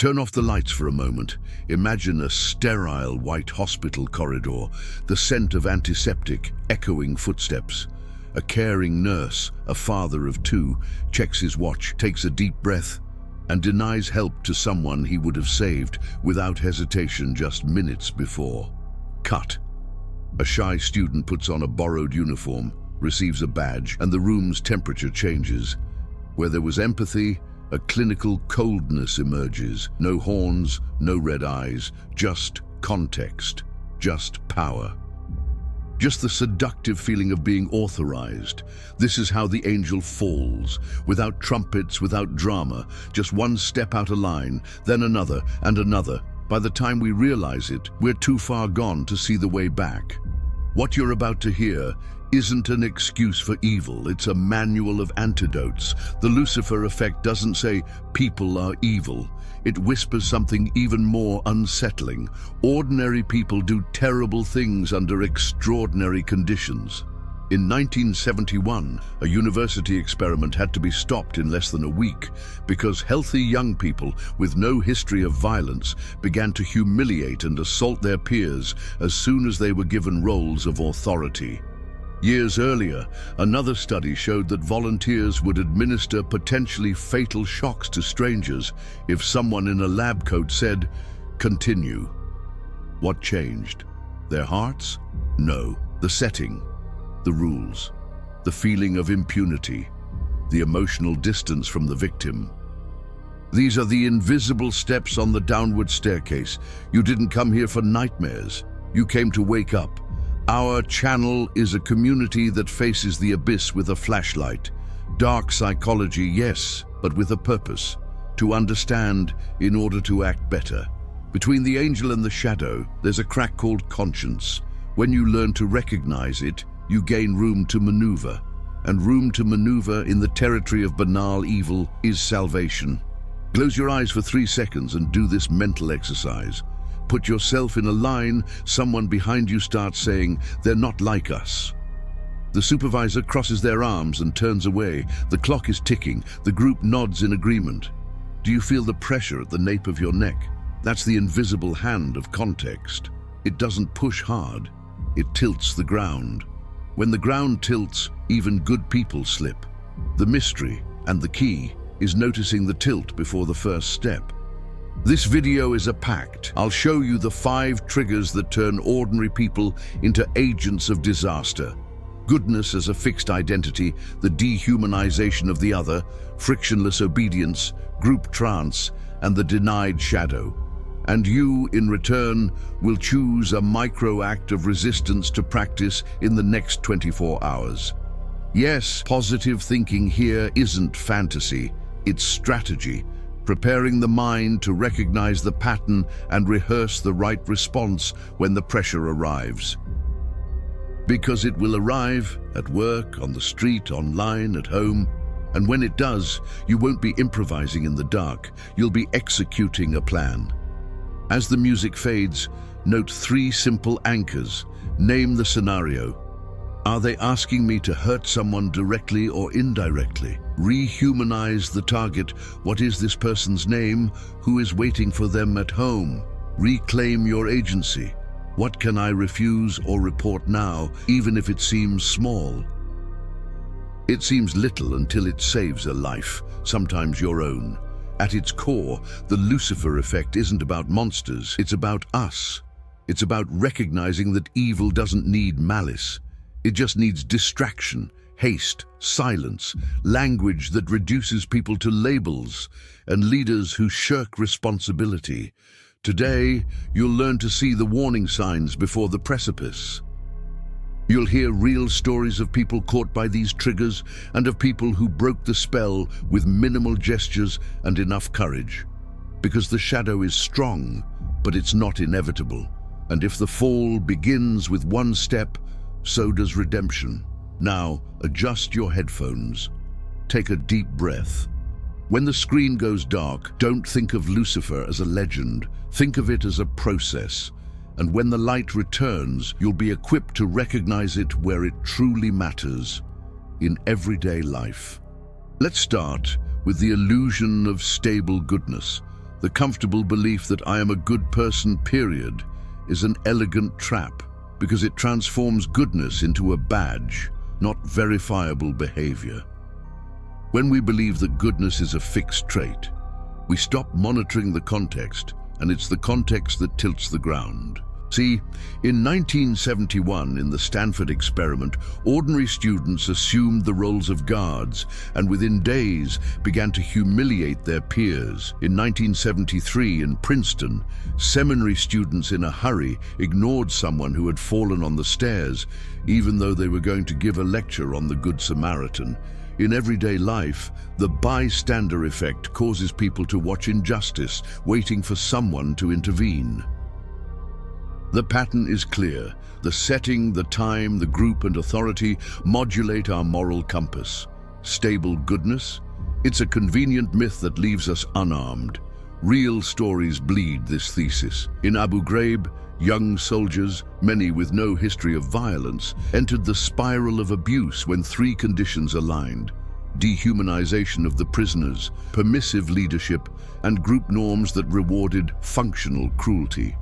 Turn off the lights for a moment. Imagine a sterile white hospital corridor, the scent of antiseptic, echoing footsteps. A caring nurse, a father of two, checks his watch, takes a deep breath, and denies help to someone he would have saved without hesitation just minutes before. Cut. A shy student puts on a borrowed uniform, receives a badge, and the room's temperature changes. Where there was empathy, a clinical coldness emerges. No horns, no red eyes, just context, just power. Just the seductive feeling of being authorized. This is how the angel falls, without trumpets, without drama, just one step out of line, then another and another. By the time we realize it, we're too far gone to see the way back. What you're about to hear isn't an excuse for evil, it's a manual of antidotes. The Lucifer Effect doesn't say people are evil. It whispers something even more unsettling. Ordinary people do terrible things under extraordinary conditions. In 1971, a university experiment had to be stopped in less than a week because healthy young people with no history of violence began to humiliate and assault their peers as soon as they were given roles of authority. Years earlier, another study showed that volunteers would administer potentially fatal shocks to strangers if someone in a lab coat said, "Continue." What changed? Their hearts? No. The setting, the rules, the feeling of impunity, the emotional distance from the victim. These are the invisible steps on the downward staircase. You didn't come here for nightmares. You came to wake up. Our channel is a community that faces the abyss with a flashlight. Dark psychology, yes, but with a purpose. To understand in order to act better. Between the angel and the shadow, there's a crack called conscience. When you learn to recognize it, you gain room to maneuver. And room to maneuver in the territory of banal evil is salvation. Close your eyes for 3 seconds and do this mental exercise. Put yourself in a line, someone behind you starts saying, "They're not like us." The supervisor crosses their arms and turns away. The clock is ticking. The group nods in agreement. Do you feel the pressure at the nape of your neck? That's the invisible hand of context. It doesn't push hard. It tilts the ground. When the ground tilts, even good people slip. The mystery and the key is noticing the tilt before the first step. This video is a pact. I'll show you the 5 triggers that turn ordinary people into agents of disaster. Goodness as a fixed identity, the dehumanization of the other, frictionless obedience, group trance, and the denied shadow. And you, in return, will choose a micro-act of resistance to practice in the next 24 hours. Yes, positive thinking here isn't fantasy, it's strategy. Preparing the mind to recognize the pattern and rehearse the right response when the pressure arrives. Because it will arrive at work, on the street, online, at home, and when it does, you won't be improvising in the dark, you'll be executing a plan. As the music fades, note 3 simple anchors. Name the scenario. Are they asking me to hurt someone directly or indirectly? Rehumanize the target. What is this person's name? Who is waiting for them at home? Reclaim your agency. What can I refuse or report now, even if it seems small? It seems little until it saves a life, sometimes your own. At its core, the Lucifer Effect isn't about monsters, it's about us. It's about recognizing that evil doesn't need malice. It just needs distraction, haste, silence, language that reduces people to labels, and leaders who shirk responsibility. Today, you'll learn to see the warning signs before the precipice. You'll hear real stories of people caught by these triggers and of people who broke the spell with minimal gestures and enough courage. Because the shadow is strong, but it's not inevitable. And if the fall begins with one step, so does redemption. Now, adjust your headphones. Take a deep breath. When the screen goes dark, don't think of Lucifer as a legend. Think of it as a process. And when the light returns, you'll be equipped to recognize it where it truly matters, in everyday life. Let's start with the illusion of stable goodness. The comfortable belief that I am a good person, period, is an elegant trap because it transforms goodness into a badge, not verifiable behavior. When we believe that goodness is a fixed trait, we stop monitoring the context, and it's the context that tilts the ground. See, in 1971, in the Stanford experiment, ordinary students assumed the roles of guards and within days began to humiliate their peers. In 1973, in Princeton, seminary students in a hurry ignored someone who had fallen on the stairs, even though they were going to give a lecture on the Good Samaritan. In everyday life, the bystander effect causes people to watch injustice, waiting for someone to intervene. The pattern is clear. The setting, the time, the group and authority modulate our moral compass. Stable goodness? It's a convenient myth that leaves us unarmed. Real stories bleed this thesis. In Abu Ghraib, young soldiers, many with no history of violence, entered the spiral of abuse when three conditions aligned: dehumanization of the prisoners, permissive leadership, and group norms that rewarded functional cruelty.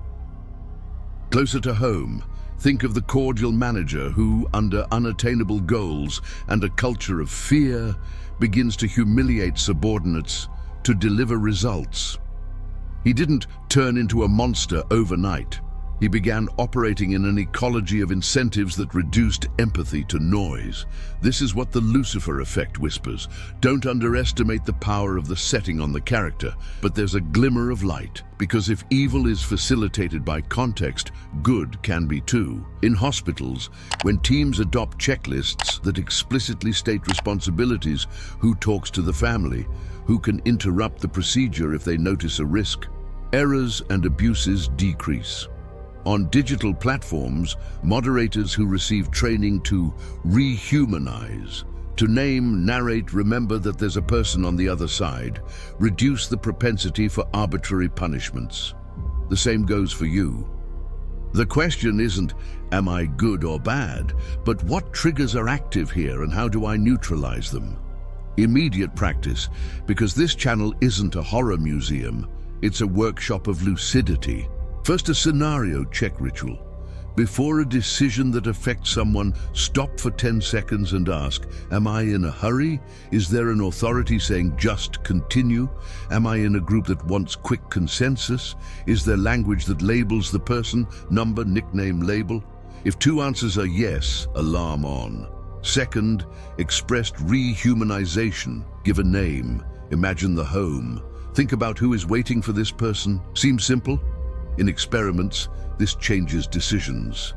Closer to home, think of the cordial manager who, under unattainable goals and a culture of fear, begins to humiliate subordinates to deliver results. He didn't turn into a monster overnight. He began operating in an ecology of incentives that reduced empathy to noise. This is what the Lucifer Effect whispers. Don't underestimate the power of the setting on the character, but there's a glimmer of light, because if evil is facilitated by context, good can be too. In hospitals, when teams adopt checklists that explicitly state responsibilities, who talks to the family, who can interrupt the procedure if they notice a risk, errors and abuses decrease. On digital platforms, moderators who receive training to rehumanize, to name, narrate, remember that there's a person on the other side, reduce the propensity for arbitrary punishments. The same goes for you. The question isn't, am I good or bad, but what triggers are active here and how do I neutralize them? Immediate practice, because this channel isn't a horror museum, it's a workshop of lucidity. First, a scenario check ritual. Before a decision that affects someone, stop for 10 seconds and ask, am I in a hurry? Is there an authority saying just continue? Am I in a group that wants quick consensus? Is there language that labels the person, number, nickname, label? If two answers are yes, alarm on. Second, expressed rehumanization. Give a name. Imagine the home. Think about who is waiting for this person. Seems simple? In experiments, this changes decisions.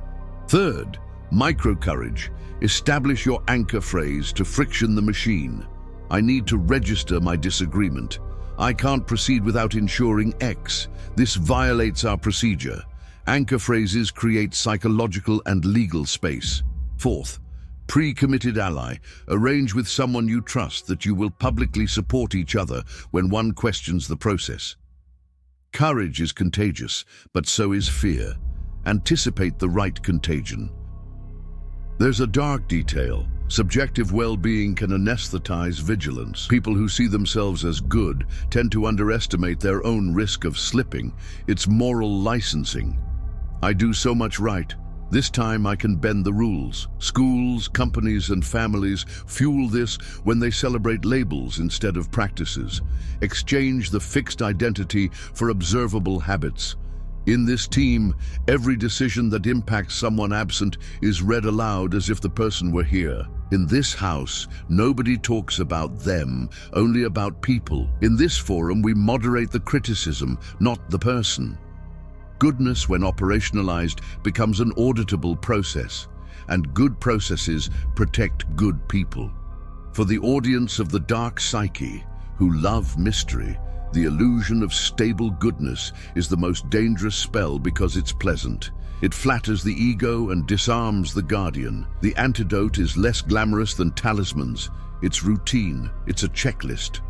Third, micro-courage. Establish your anchor phrase to friction the machine. I need to register my disagreement. I can't proceed without ensuring X. This violates our procedure. Anchor phrases create psychological and legal space. Fourth, pre-committed ally. Arrange with someone you trust that you will publicly support each other when one questions the process. Courage is contagious, but so is fear. Anticipate the right contagion. There's a dark detail. Subjective well-being can anesthetize vigilance. People who see themselves as good tend to underestimate their own risk of slipping. It's moral licensing. I do so much right. This time I can bend the rules. Schools, companies, and families fuel this when they celebrate labels instead of practices. Exchange the fixed identity for observable habits. In this team, every decision that impacts someone absent is read aloud as if the person were here. In this house, nobody talks about them, only about people. In this forum, we moderate the criticism, not the person. Goodness, when operationalized, becomes an auditable process, and good processes protect good people. For the audience of the dark psyche, who love mystery, the illusion of stable goodness is the most dangerous spell because it's pleasant. It flatters the ego and disarms the guardian. The antidote is less glamorous than talismans. It's routine. It's a checklist.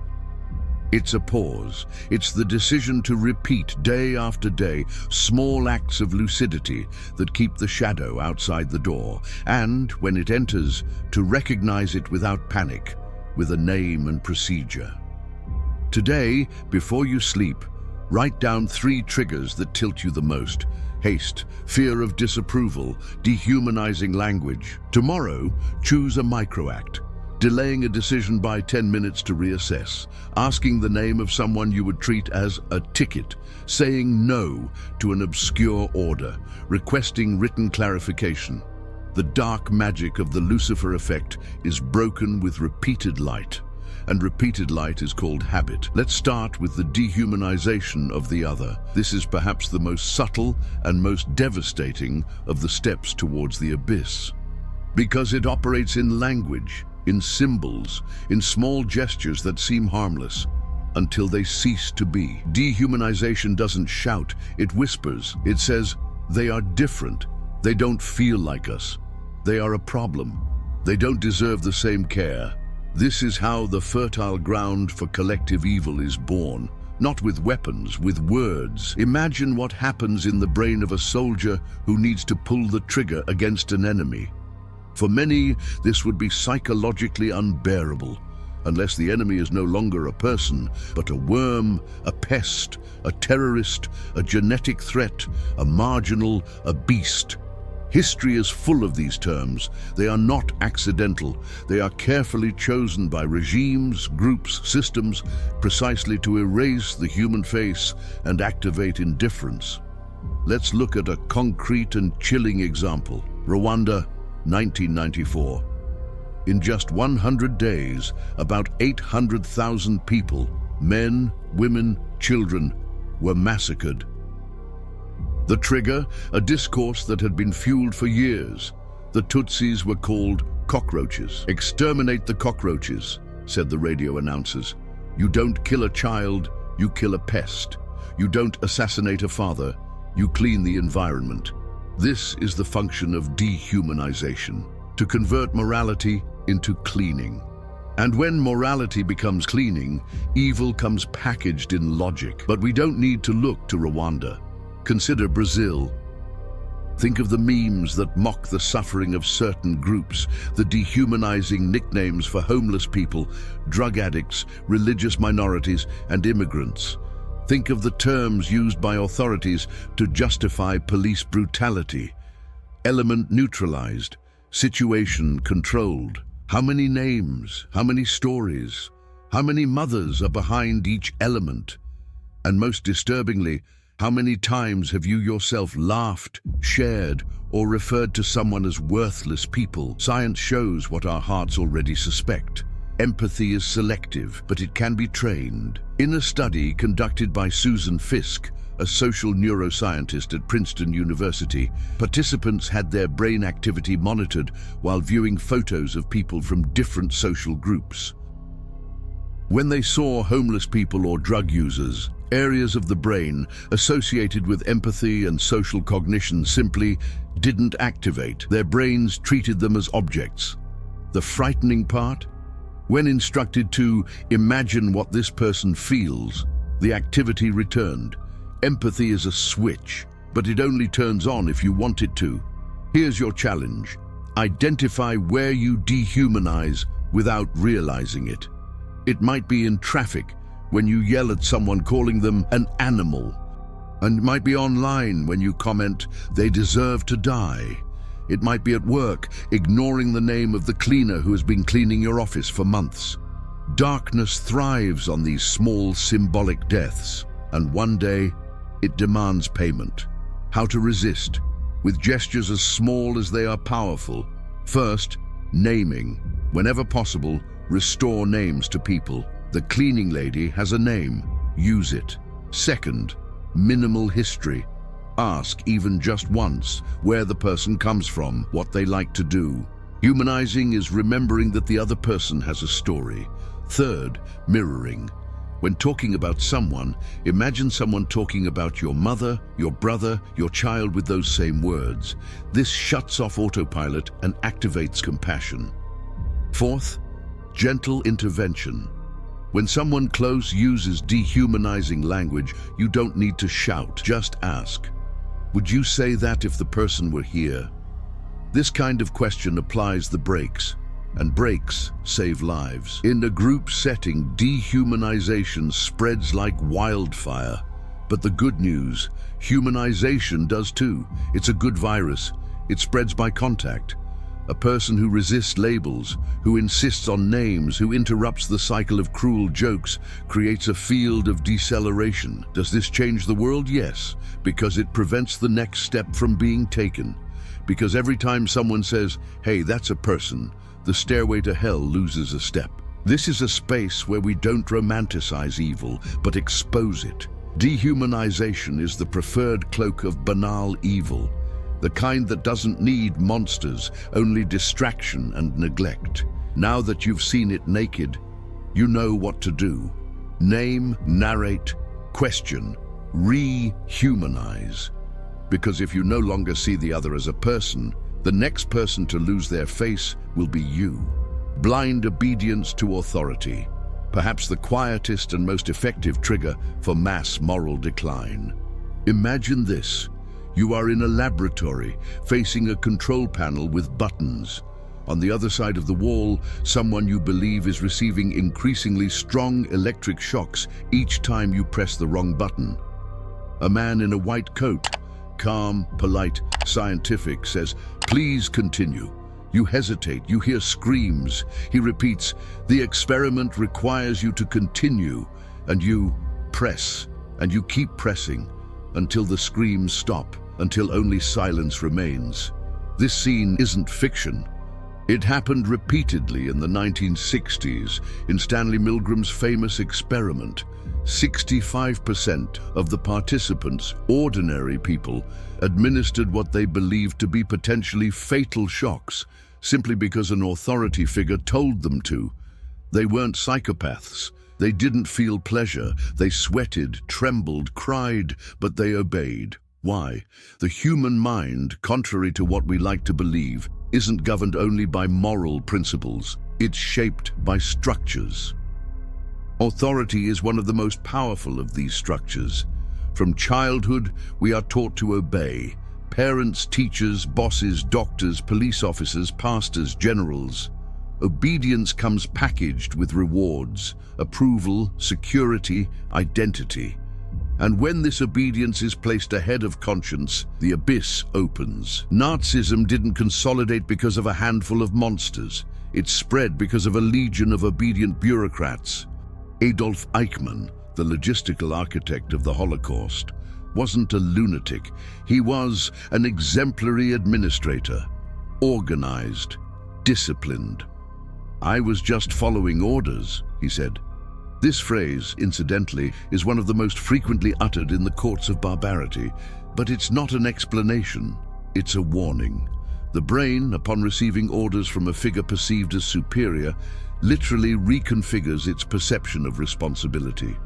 It's a pause. It's the decision to repeat day after day small acts of lucidity that keep the shadow outside the door, and, when it enters, to recognize it without panic, with a name and procedure. Today, before you sleep, Write down 3 triggers that tilt you the most. Haste, fear of disapproval, dehumanizing language. Tomorrow, choose a microact. Delaying a decision by 10 minutes to reassess. Asking the name of someone you would treat as a ticket. Saying no to an obscure order. Requesting written clarification. The dark magic of the Lucifer Effect is broken with repeated light. And repeated light is called habit. Let's start with the dehumanization of the other. This is perhaps the most subtle and most devastating of the steps towards the abyss. Because it operates in language, in symbols, in small gestures that seem harmless, until they cease to be. Dehumanization doesn't shout, it whispers. It says, they are different. They don't feel like us. They are a problem. They don't deserve the same care. This is how the fertile ground for collective evil is born. Not with weapons, with words. Imagine what happens in the brain of a soldier who needs to pull the trigger against an enemy. For many, this would be psychologically unbearable, unless the enemy is no longer a person, but a worm, a pest, a terrorist, a genetic threat, a marginal, a beast. History is full of these terms. They are not accidental. They are carefully chosen by regimes, groups, systems, precisely to erase the human face and activate indifference. Let's look at a concrete and chilling example. Rwanda, 1994. In just 100 days, about 800,000 people, men, women, children, were massacred. The trigger, a discourse that had been fueled for years. The Tutsis were called cockroaches. Exterminate the cockroaches, said the radio announcers. You don't kill a child, you kill a pest. You don't assassinate a father, you clean the environment. This is the function of dehumanization, to convert morality into cleaning. And when morality becomes cleaning, evil comes packaged in logic. But we don't need to look to Rwanda. Consider Brazil. Think of the memes that mock the suffering of certain groups, the dehumanizing nicknames for homeless people, drug addicts, religious minorities, and immigrants. Think of the terms used by authorities to justify police brutality. Element neutralized, situation controlled. How many names, how many stories, how many mothers are behind each element? And most disturbingly, how many times have you yourself laughed, shared, or referred to someone as worthless people? Science shows what our hearts already suspect. Empathy is selective, but it can be trained. In a study conducted by Susan Fiske, a social neuroscientist at Princeton University, participants had their brain activity monitored while viewing photos of people from different social groups. When they saw homeless people or drug users, areas of the brain associated with empathy and social cognition simply didn't activate. Their brains treated them as objects. The frightening part? When instructed to imagine what this person feels, the activity returned. Empathy is a switch, but it only turns on if you want it to. Here's your challenge. Identify where you dehumanize without realizing it. It might be in traffic, when you yell at someone calling them an animal. And it might be online when you comment, they deserve to die. It might be at work, ignoring the name of the cleaner who has been cleaning your office for months. Darkness thrives on these small symbolic deaths, and one day it demands payment. How to resist? With gestures as small as they are powerful. First, naming. Whenever possible, restore names to people. The cleaning lady has a name. Use it. Second, minimal history. Ask, even just once, where the person comes from, what they like to do. Humanizing is remembering that the other person has a story. Third, mirroring. When talking about someone, imagine someone talking about your mother, your brother, your child with those same words. This shuts off autopilot and activates compassion. Fourth, gentle intervention. When someone close uses dehumanizing language, you don't need to shout, just ask. Would you say that if the person were here? This kind of question applies the brakes, and brakes save lives. In a group setting, dehumanization spreads like wildfire. But the good news, humanization does too. It's a good virus. It spreads by contact. A person who resists labels, who insists on names, who interrupts the cycle of cruel jokes, creates a field of deceleration. Does this change the world? Yes, because it prevents the next step from being taken. Because every time someone says, "Hey, that's a person," the stairway to hell loses a step. This is a space where we don't romanticize evil, but expose it. Dehumanization is the preferred cloak of banal evil. The kind that doesn't need monsters, only distraction and neglect. Now that you've seen it naked, you know what to do. Name, narrate, question, rehumanize. Because if you no longer see the other as a person, the next person to lose their face will be you. Blind obedience to authority, perhaps the quietest and most effective trigger for mass moral decline. Imagine this. You are in a laboratory, facing a control panel with buttons. On the other side of the wall, someone you believe is receiving increasingly strong electric shocks each time you press the wrong button. A man in a white coat, calm, polite, scientific, says, "Please continue." You hesitate, you hear screams. He repeats, "The experiment requires you to continue," and you press, and you keep pressing, until the screams stop, until only silence remains. This scene isn't fiction. It happened repeatedly in the 1960s in Stanley Milgram's famous experiment. 65% of the participants, ordinary people, administered what they believed to be potentially fatal shocks simply because an authority figure told them to. They weren't psychopaths. They didn't feel pleasure. They sweated, trembled, cried, but they obeyed. Why? The human mind, contrary to what we like to believe, isn't governed only by moral principles. It's shaped by structures. Authority is one of the most powerful of these structures. From childhood, we are taught to obey. Parents, teachers, bosses, doctors, police officers, pastors, generals. Obedience comes packaged with rewards, approval, security, identity. And when this obedience is placed ahead of conscience, the abyss opens. Nazism didn't consolidate because of a handful of monsters. It spread because of a legion of obedient bureaucrats. Adolf Eichmann, the logistical architect of the Holocaust, wasn't a lunatic. He was an exemplary administrator, organized, disciplined. "I was just following orders," he said. This phrase, incidentally, is one of the most frequently uttered in the courts of barbarity, but it's not an explanation, it's a warning. The brain, upon receiving orders from a figure perceived as superior, literally reconfigures its perception of responsibility.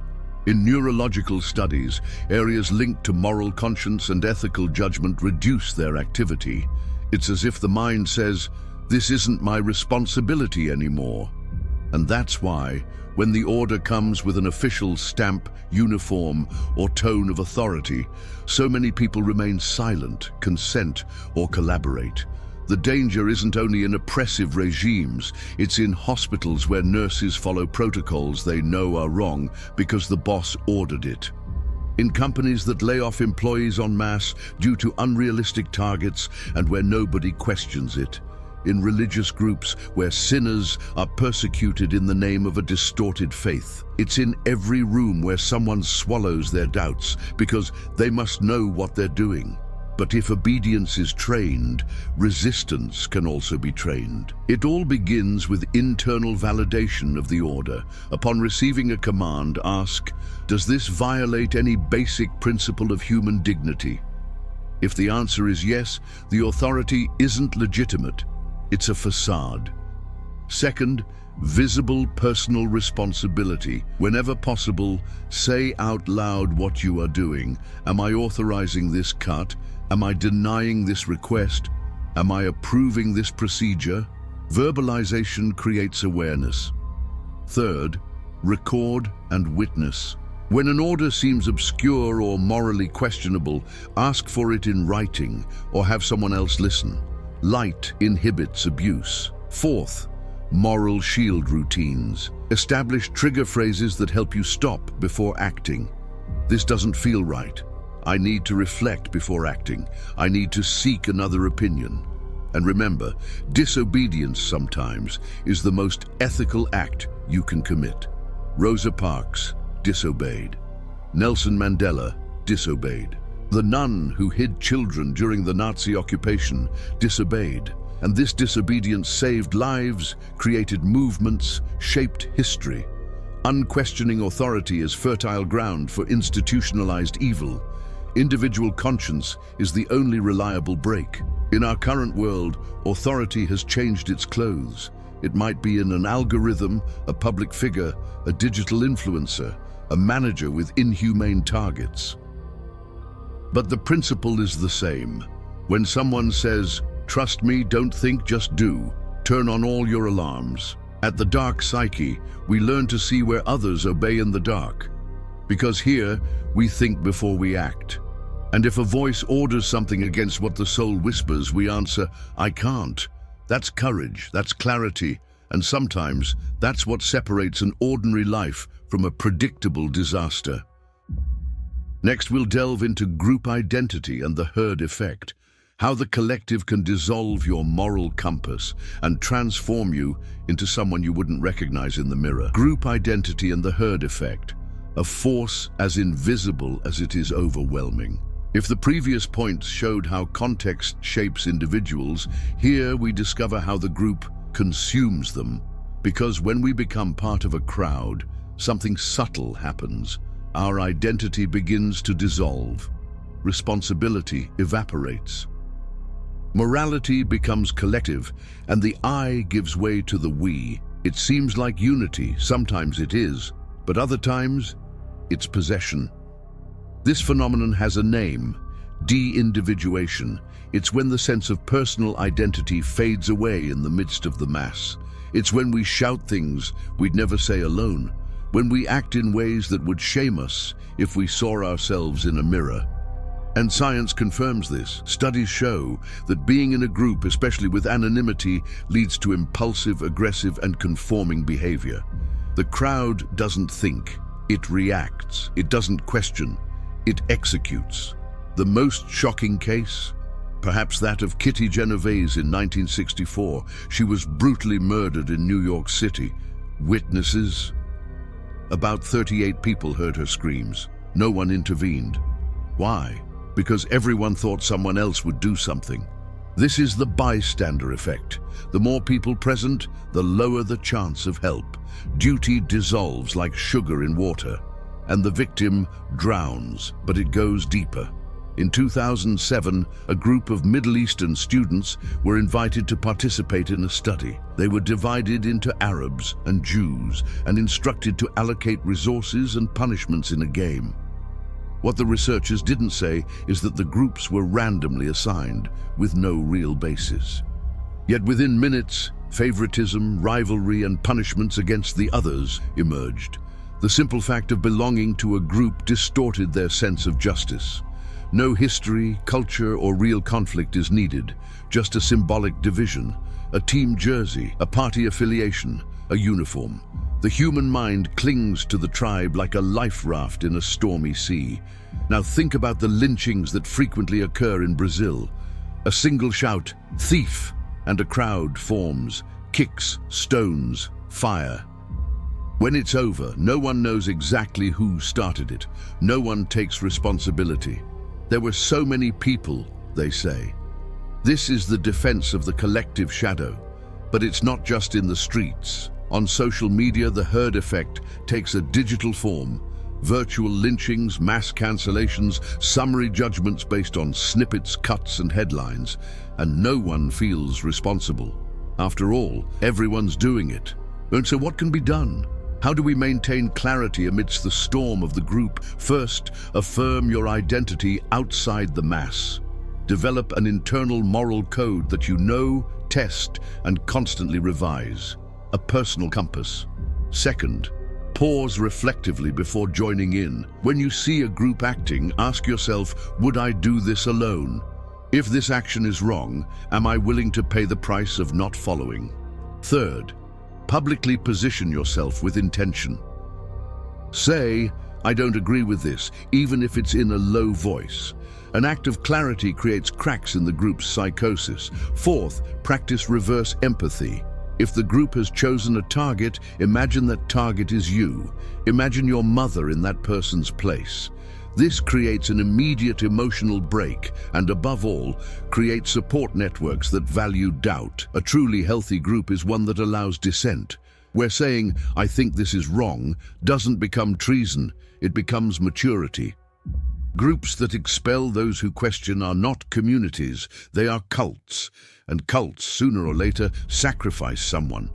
In neurological studies, areas linked to moral conscience and ethical judgment reduce their activity. It's as if the mind says, "This isn't my responsibility anymore." And that's why, when the order comes with an official stamp, uniform, or tone of authority, so many people remain silent, consent, or collaborate. The danger isn't only in oppressive regimes, it's in hospitals where nurses follow protocols they know are wrong because the boss ordered it. In companies that lay off employees en masse due to unrealistic targets and where nobody questions it. In religious groups where sinners are persecuted in the name of a distorted faith. It's in every room where someone swallows their doubts because they must know what they're doing. But if obedience is trained, resistance can also be trained. It all begins with internal validation of the order. Upon receiving a command, ask, does this violate any basic principle of human dignity? If the answer is yes, the authority isn't legitimate. It's a facade. Second, visible personal responsibility. Whenever possible, say out loud what you are doing. Am I authorizing this cut? Am I denying this request? Am I approving this procedure? Verbalization creates awareness. Third, record and witness. When an order seems obscure or morally questionable, ask for it in writing or have someone else listen. Light inhibits abuse. Fourth, moral shield routines. Establish trigger phrases that help you stop before acting. This doesn't feel right. I need to reflect before acting. I need to seek another opinion. And remember, disobedience sometimes is the most ethical act you can commit. Rosa Parks disobeyed. Nelson Mandela disobeyed. The nun who hid children during the Nazi occupation disobeyed. And this disobedience saved lives, created movements, shaped history. Unquestioning authority is fertile ground for institutionalized evil. Individual conscience is the only reliable brake. In our current world, authority has changed its clothes. It might be in an algorithm, a public figure, a digital influencer, a manager with inhumane targets. But the principle is the same. When someone says, "Trust me, don't think, just do," turn on all your alarms. At the dark Psyche, we learn to see where others obey in the dark. Because here, we think before we act. And if a voice orders something against what the soul whispers, we answer, "I can't." That's courage, that's clarity, and sometimes that's what separates an ordinary life from a predictable disaster. Next, we'll delve into group identity and the herd effect, how the collective can dissolve your moral compass and transform you into someone you wouldn't recognize in the mirror. Group identity and the herd effect, a force as invisible as it is overwhelming. If the previous points showed how context shapes individuals, here we discover how the group consumes them. Because when we become part of a crowd, something subtle happens. Our identity begins to dissolve. Responsibility evaporates. Morality becomes collective, and the I gives way to the we. It seems like unity, sometimes it is, but other times, it's possession. This phenomenon has a name, de-individuation. It's when the sense of personal identity fades away in the midst of the mass. It's when we shout things we'd never say alone, when we act in ways that would shame us if we saw ourselves in a mirror. And science confirms this. Studies show that being in a group, especially with anonymity, leads to impulsive, aggressive, and conforming behavior. The crowd doesn't think, it reacts. It doesn't question, it executes. The most shocking case? Perhaps that of Kitty Genovese in 1964. She was brutally murdered in New York City. Witnesses? About 38 people heard her screams. No one intervened. Why? Because everyone thought someone else would do something. This is the bystander effect. The more people present, the lower the chance of help. Duty dissolves like sugar in water, and the victim drowns, but it goes deeper. In 2007, a group of Middle Eastern students were invited to participate in a study. They were divided into Arabs and Jews and instructed to allocate resources and punishments in a game. What the researchers didn't say is that the groups were randomly assigned, with no real basis. Yet within minutes, favoritism, rivalry, and punishments against the others emerged. The simple fact of belonging to a group distorted their sense of justice. No history, culture, or real conflict is needed, just a symbolic division, a team jersey, a party affiliation, a uniform. The human mind clings to the tribe like a life raft in a stormy sea. Now think about the lynchings that frequently occur in Brazil. A single shout, "Thief!" and a crowd forms, kicks, stones, fire. When it's over, no one knows exactly who started it. No one takes responsibility. There were so many people, they say. This is the defense of the collective shadow. But it's not just in the streets. On social media, the herd effect takes a digital form. Virtual lynchings, mass cancellations, summary judgments based on snippets, cuts, and headlines. And no one feels responsible. After all, everyone's doing it. And so what can be done? How do we maintain clarity amidst the storm of the group? First, affirm your identity outside the mass. Develop an internal moral code that you know, test, and constantly revise. A personal compass. Second, pause reflectively before joining in. When you see a group acting, ask yourself, would I do this alone? If this action is wrong, am I willing to pay the price of not following? Third, publicly position yourself with intention. Say, I don't agree with this, even if it's in a low voice. An act of clarity creates cracks in the group's psychosis. Fourth, practice reverse empathy. If the group has chosen a target, imagine that target is you. Imagine your mother in that person's place. This creates an immediate emotional break and, above all, creates support networks that value doubt. A truly healthy group is one that allows dissent, where saying, "I think this is wrong," doesn't become treason, it becomes maturity. Groups that expel those who question are not communities, they are cults, and cults, sooner or later, sacrifice someone.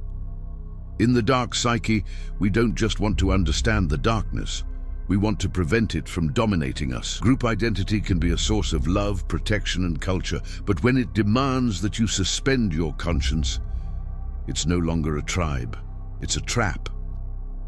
In the dark psyche, we don't just want to understand the darkness, we want to prevent it from dominating us. Group identity can be a source of love, protection, and culture, but when it demands that you suspend your conscience, it's no longer a tribe, it's a trap.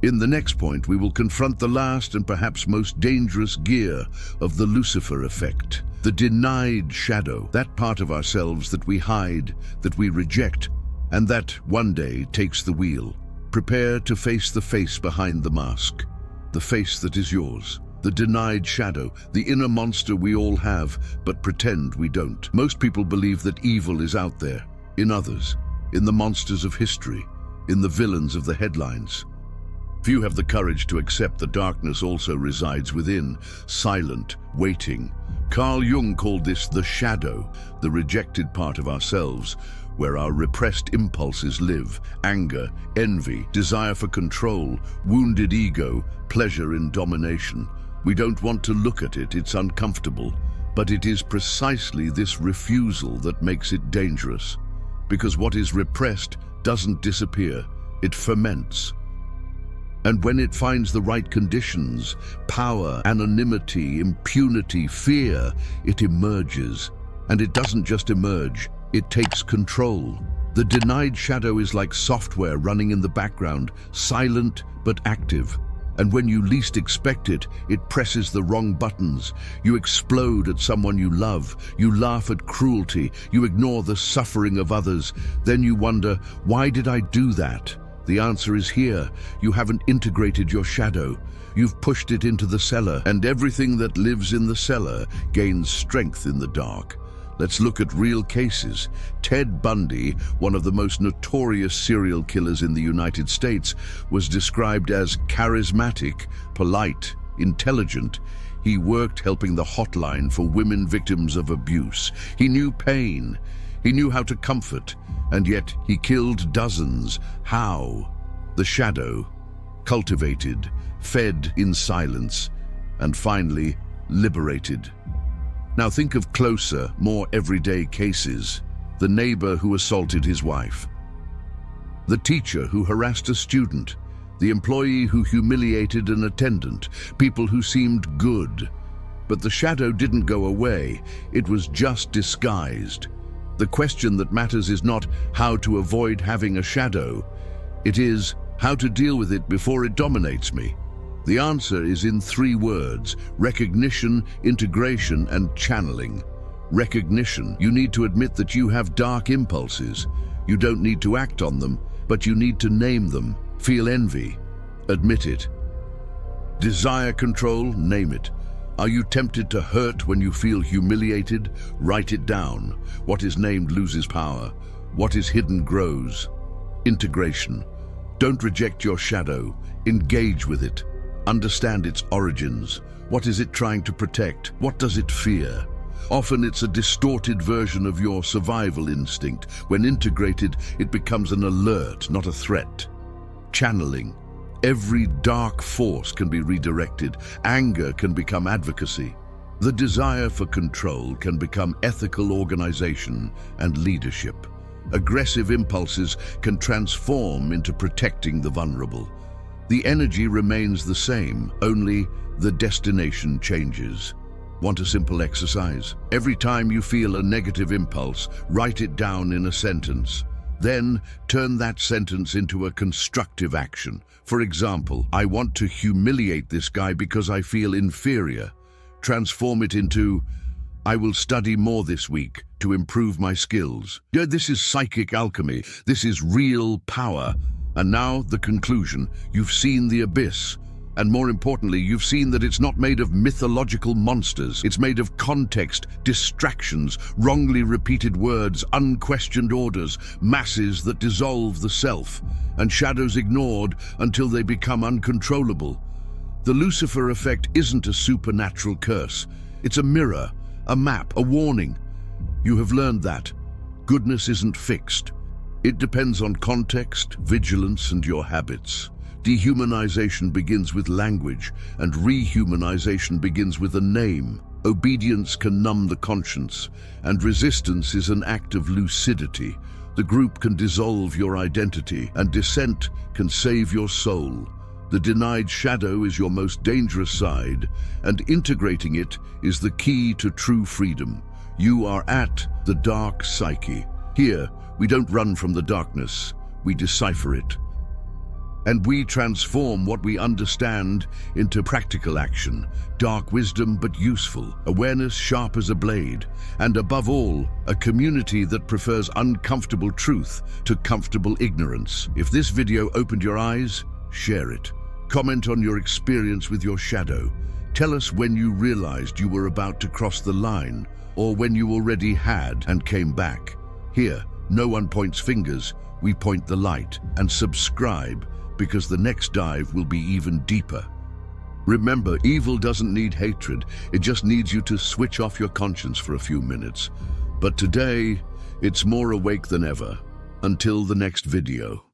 In the next point, we will confront the last and perhaps most dangerous gear of the Lucifer Effect. The denied shadow, that part of ourselves that we hide, that we reject, and that one day takes the wheel. Prepare to face the face behind the mask, the face that is yours. The denied shadow, the inner monster we all have, but pretend we don't. Most people believe that evil is out there, in others, in the monsters of history, in the villains of the headlines. Few have the courage to accept the darkness also resides within, silent, waiting. Carl Jung called this the shadow, the rejected part of ourselves, where our repressed impulses live: anger, envy, desire for control, wounded ego, pleasure in domination. We don't want to look at it, it's uncomfortable, but it is precisely this refusal that makes it dangerous. Because what is repressed doesn't disappear, it ferments. And when it finds the right conditions, power, anonymity, impunity, fear, it emerges. And it doesn't just emerge, it takes control. The denied shadow is like software running in the background, silent but active. And when you least expect it, it presses the wrong buttons. You explode at someone you love, you laugh at cruelty, you ignore the suffering of others. Then you wonder, why did I do that? The answer is here. You haven't integrated your shadow. You've pushed it into the cellar, and everything that lives in the cellar gains strength in the dark. Let's look at real cases. Ted Bundy, one of the most notorious serial killers in the United States, was described as charismatic, polite, intelligent. He worked helping the hotline for women victims of abuse. He knew pain. He knew how to comfort, and yet he killed dozens. How? The shadow, cultivated, fed in silence, and finally liberated. Now think of closer, more everyday cases. The neighbor who assaulted his wife, the teacher who harassed a student, the employee who humiliated an attendant, people who seemed good. But the shadow didn't go away, it was just disguised. The question that matters is not how to avoid having a shadow. It is how to deal with it before it dominates me. The answer is in 3 words: recognition, integration, and channeling. Recognition. You need to admit that you have dark impulses. You don't need to act on them, but you need to name them. Feel envy. Admit it. Desire control. Name it. Are you tempted to hurt when you feel humiliated? Write it down. What is named loses power. What is hidden grows. Integration. Don't reject your shadow. Engage with it. Understand its origins. What is it trying to protect? What does it fear? Often it's a distorted version of your survival instinct. When integrated, it becomes an alert, not a threat. Channeling. Every dark force can be redirected. Anger can become advocacy. The desire for control can become ethical organization and leadership. Aggressive impulses can transform into protecting the vulnerable. The energy remains the same, only the destination changes. Want a simple exercise? Every time you feel a negative impulse, write it down in a sentence. Then turn that sentence into a constructive action. For example, I want to humiliate this guy because I feel inferior. Transform it into, I will study more this week to improve my skills. Yeah, this is psychic alchemy. This is real power. And now the conclusion. You've seen the abyss. And more importantly, you've seen that it's not made of mythological monsters. It's made of context, distractions, wrongly repeated words, unquestioned orders, masses that dissolve the self, and shadows ignored until they become uncontrollable. The Lucifer Effect isn't a supernatural curse. It's a mirror, a map, a warning. You have learned that. Goodness isn't fixed. It depends on context, vigilance, and your habits. Dehumanization begins with language, and rehumanization begins with a name. Obedience can numb the conscience, and resistance is an act of lucidity. The group can dissolve your identity, and dissent can save your soul. The denied shadow is your most dangerous side, and integrating it is the key to true freedom. You are at the dark psyche. Here, we don't run from the darkness, we decipher it. And we transform what we understand into practical action, dark wisdom but useful, awareness sharp as a blade, and above all, a community that prefers uncomfortable truth to comfortable ignorance. If this video opened your eyes, share it. Comment on your experience with your shadow. Tell us when you realized you were about to cross the line, or when you already had and came back. Here, no one points fingers, we point the light. And subscribe, because the next dive will be even deeper. Remember, evil doesn't need hatred, it just needs you to switch off your conscience for a few minutes. But today, it's more awake than ever. Until the next video.